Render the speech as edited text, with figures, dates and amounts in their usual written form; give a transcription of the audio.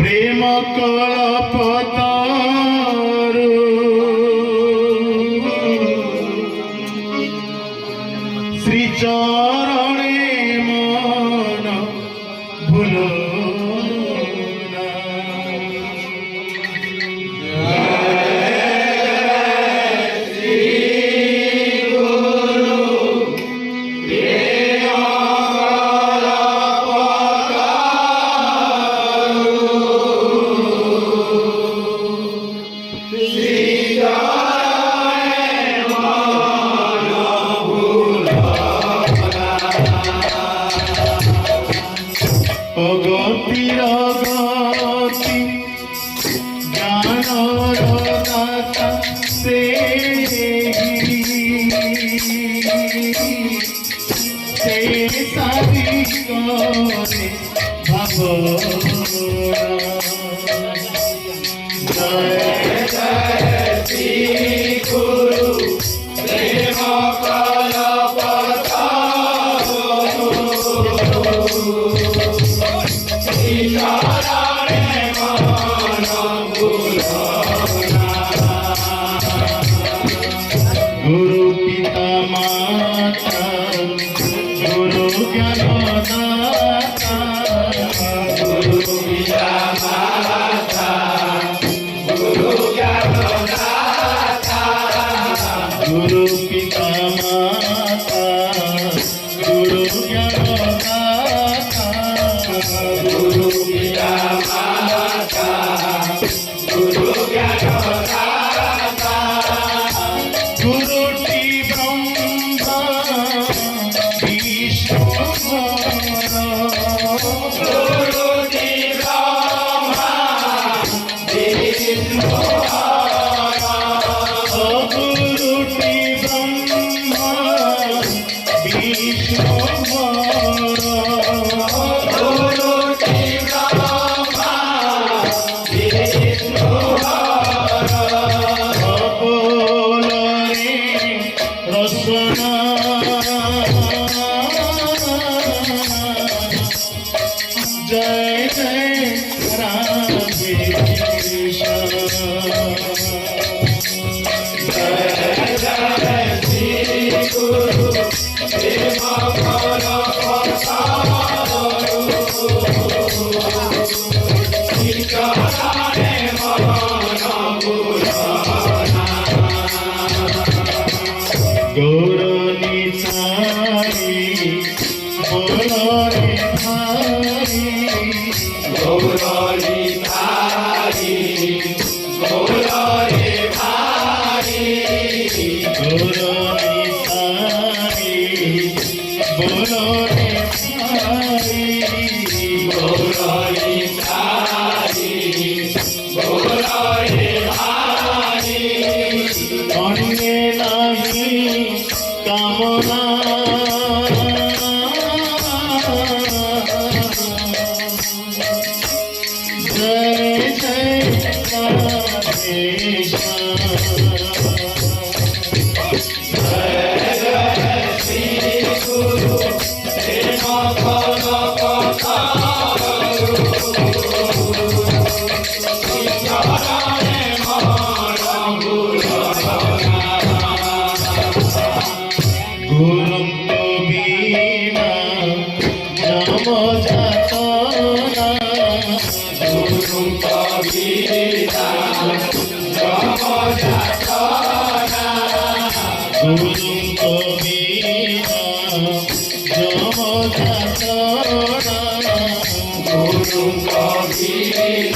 प्रेम कल्पतारु श्री चरणे मन भूलो अगतिर गति ज्ञानर दाता से सारी करे जय जय श्री गुरु प्रेम कल्पतारु गुरु पिता माता गुरु ज्ञानदाता गुरु पिता माता गुरु ज्ञानदाता गुरु पिता माता गुरु ज्ञानदाता गुरु पिता माता गुरु ज्ञानदाता गुरुटी ब्रह्मा विष्णु गुरुटी ब्रह्मा विष्णु गुरुटी ब्रह्मा विष्णु जय जय राधे कृष्ण जय जय श्री गुरु प्रेम कल्पतारु श्री चरणे मन भूलना गौर निताई बोलो रे भाई गौरी भाई गौरी भाई गौरी भाई बोलो रे भाई गौरी भाई गौरी भाई अन्य नहीं कामना जय जय राधे जय जय श्री गुरु प्रेम कल्पतारु श्री चरणे मन भूलना गुरुं तो बिना नाम जातना गुरु कबीरा जम जातना गुरु कबीरा जम जातना गुरु कबीरा